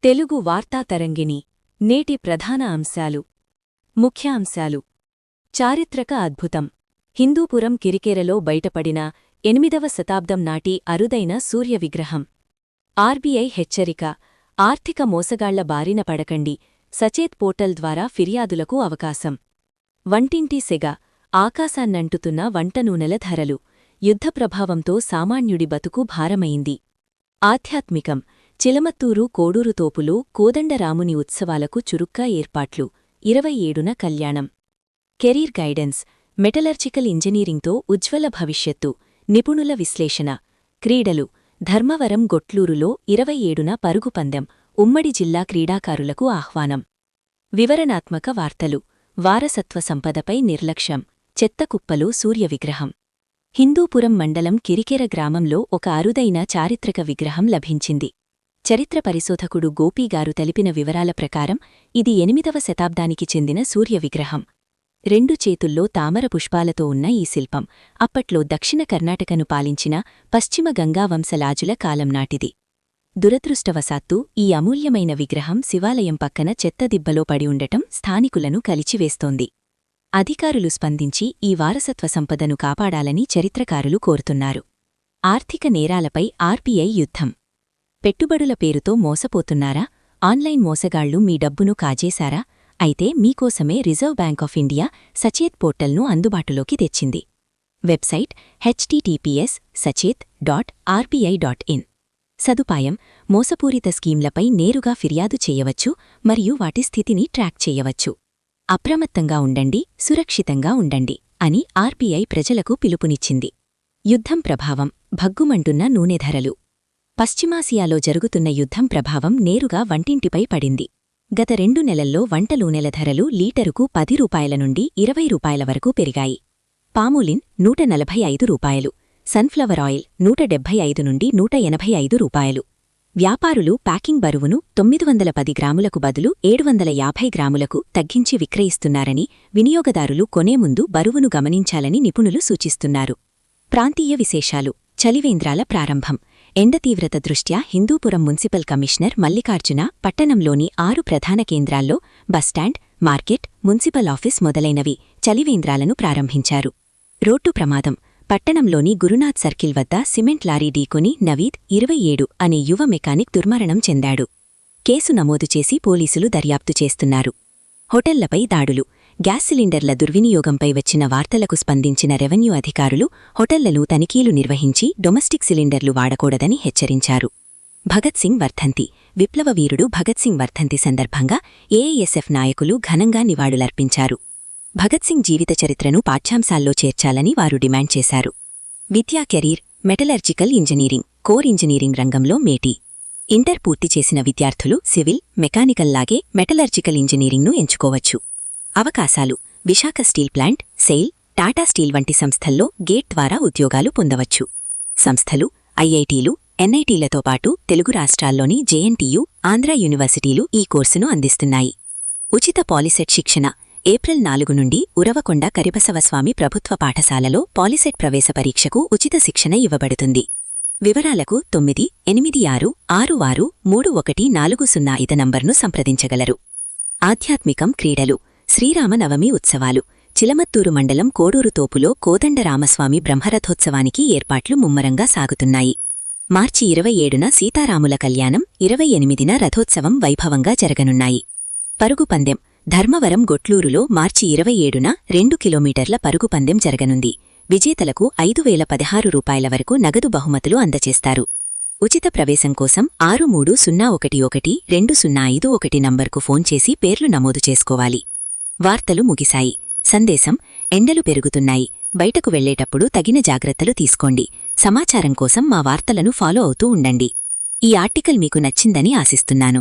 తెలుగు వార్తా తరంగిణి నేటి ప్రధాన అంశాలు. ముఖ్యాంశాలు. చారిత్రక అద్భుతం. హిందూపురం కిరికేరలో బయటపడిన 8వ శతాబ్దం నాటి అరుదైన సూర్య విగ్రహం. ఆర్బీఐ హెచ్చరిక. ఆర్థిక మోసగాళ్ల బారిన పడకండి. సచేత్ పోర్టల్ ద్వారా ఫిర్యాదులకు అవకాశం. వంటింటి సెగ. ఆకాశాన్నంటుతున్న వంట నూనెల ధరలు. యుద్ధ ప్రభావంతో సామాన్యుడి బతుకు భారమైంది. ఆధ్యాత్మికం. చిలమత్తూరు కోడూరు తోపులో కోదండరాముని ఉత్సవాలకు చురుగ్గా ఏర్పాట్లు. 27న కళ్యాణం. Career guidance. మెటలర్జికల్ ఇంజనీరింగ్తో ఉజ్వల భవిష్యత్తు. నిపుణుల విశ్లేషణ. క్రీడలు. ధర్మవరం గొట్లూరులో 27న పరుగు పందెం. ఉమ్మడి జిల్లా క్రీడాకారులకు ఆహ్వానం. వివరణాత్మక వార్తలు. వారసత్వ సంపదపై నిర్లక్ష్యం. చెత్తకుప్పలో సూర్య విగ్రహం. హిందూపురం మండలం కిరికెర గ్రామంలో ఒక అరుదైన చారిత్రక విగ్రహం లభించింది. చరిత్ర పరిశోధకుడు గోపీగారు తెలిపిన వివరాల ప్రకారం ఇది 8వ శతాబ్దానికి చెందిన సూర్య విగ్రహం. 2 చేతుల్లో తామర పుష్పాలతో ఉన్న ఈ శిల్పం అప్పట్లో దక్షిణ కర్ణాటకను పాలించిన పశ్చిమ గంగావంశలాజుల కాలం నాటిది. దురదృష్టవశాత్తు ఈ అమూల్యమైన విగ్రహం శివాలయం పక్కన చెత్తదిబ్బలో పడి ఉండటం స్థానికులను కలిచివేస్తోంది. అధికారులు స్పందించి ఈ వారసత్వ సంపదను కాపాడాలని చరిత్రకారులు కోరుతున్నారు. ఆర్థిక నేరాలపై ఆర్బీఐ యుద్ధం. పెట్టుబడుల పేరుతో మోసపోతున్నారా? ఆన్లైన్ మోసగాళ్లు మీ డబ్బును కాజేశారా? అయితే మీకోసమే రిజర్వ్ బ్యాంక్ ఆఫ్ ఇండియా సచేత్ పోర్టల్ను అందుబాటులోకి తెచ్చింది. Website https://sachet.rbi.in. సదుపాయం: మోసపూరిత స్కీంలపై నేరుగా ఫిర్యాదు చేయవచ్చు మరియు వాటి స్థితిని ట్రాక్ చేయవచ్చు. అప్రమత్తంగా ఉండండి, సురక్షితంగా ఉండండి అని ఆర్బీఐ ప్రజలకు పిలుపునిచ్చింది. యుద్ధం ప్రభావం. భగ్గుమంటున్న నూనె ధరలు. పశ్చిమాసియాలో జరుగుతున్న యుద్ధం ప్రభావం నేరుగా వంటింటిపై పడింది. గత 2 నెలల్లో వంట నూనెల ధరలు లీటరుకు 10 రూపాయల నుండి 20 రూపాయల వరకు పెరిగాయి. పామోలిన్ 145 రూపాయలు, సన్ఫ్లవర్ ఆయిల్ 175 నుండి 185 రూపాయలు. వ్యాపారులు ప్యాకింగ్ బరువును 910 గ్రాములకు బదులు 750 గ్రాములకు తగ్గించి విక్రయిస్తున్నారని, వినియోగదారులు కొనే ముందు బరువును గమనించాలని నిపుణులు సూచిస్తున్నారు. ప్రాంతీయ విశేషాలు. చలివేంద్రాల ప్రారంభం. ఎండ తీవ్రత దృష్ట్యా హిందూపురం మున్సిపల్ కమిషనర్ మల్లికార్జున పట్టణంలోని 6 ప్రధాన కేంద్రాల్లో బస్టాండ్, మార్కెట్, మున్సిపల్ ఆఫీస్ మొదలైనవి చలివేంద్రాలను ప్రారంభించారు. రోడ్డు ప్రమాదం. పట్టణంలోని గురునాథ్ సర్కిల్ వద్ద సిమెంట్ లారీ ఢీకొని నవీద్ 27 అనే యువ మెకానిక్ దుర్మరణం చెందాడు. కేసు నమోదు చేసి పోలీసులు దర్యాప్తు చేస్తున్నారు. హోటళ్లపై దాడులు. గ్యాస్ సిలిండర్ల దుర్వినియోగంపై వచ్చిన వార్తలకు స్పందించిన రెవెన్యూ అధికారులు హోటళ్లను తనిఖీలు నిర్వహించి డొమెస్టిక్ సిలిండర్లు వాడకూడదని హెచ్చరించారు. భగత్ సింగ్ వర్ధంతి. విప్లవ వీరుడు భగత్ సింగ్ వర్ధంతి సందర్భంగా ఏఐఎస్ఎఫ్ నాయకులు ఘనంగా నివాళులర్పించారు. భగత్ సింగ్ జీవిత చరిత్రను పాఠ్యాంశాల్లో చేర్చాలని వారు డిమాండ్ చేశారు. విద్యా career. Metallurgical engineering, core engineering రంగంలో మేటి. ఇంటర్ పూర్తి చేసిన విద్యార్థులు సివిల్, మెకానికల్లాగే మెటలర్జికల్ ఇంజనీరింగ్ను ఎంచుకోవచ్చు. అవకాశాలు. Visakha steel plant, SAIL, Tata steel వంటి సంస్థల్లో గేట్ ద్వారా ఉద్యోగాలు పొందవచ్చు. సంస్థలు ఐఐటీలు, ఎన్ఐటీలతో పాటు తెలుగు రాష్ట్రాల్లోని జేఎన్టీయూ, ఆంధ్ర యూనివర్సిటీలు ఈ కోర్సును అందిస్తున్నాయి. ఉచిత పాలిసెట్ శిక్షణ. ఏప్రిల్ 4 నుండి ఉరవకొండ కరిబసవస్వామి ప్రభుత్వ పాఠశాలలో పాలిసెట్ ప్రవేశ పరీక్షకు ఉచిత శిక్షణ ఇవ్వబడుతుంది. వివరాలకు 9886631405 నంబర్ను సంప్రదించగలరు. ఆధ్యాత్మికం. క్రీడలు. శ్రీరామనవమి ఉత్సవాలు. చిలమత్తూరు మండలం కోడూరు తోపులో కోదండరామస్వామి బ్రహ్మరథోత్సవానికి ఏర్పాట్లు ముమ్మరంగా సాగుతున్నాయి. మార్చి 27న సీతారాముల కళ్యాణం, 28న రథోత్సవం వైభవంగా జరగనున్నాయి. పరుగు పందెం. ధర్మవరం గొట్లూరులో మార్చి 27న 2 కిలోమీటర్ల పరుగు పందెం జరగనుంది. విజేతలకు 5016 రూపాయల వరకు నగదు బహుమతులు అందజేస్తారు. ఉచిత ప్రవేశం కోసం 6301120551 నంబర్కు ఫోన్ చేసి పేర్లు నమోదు చేసుకోవాలి. వార్తలు ముగిశాయి. సందేశం. ఎండలు పెరుగుతున్నాయి. బయటకు వెళ్లేటప్పుడు తగిన జాగ్రత్తలు తీసుకోండి. సమాచారం కోసం మా వార్తలను ఫాలో అవుతూ ఉండండి. ఈ ఆర్టికల్ మీకు నచ్చిందని ఆశిస్తున్నాను.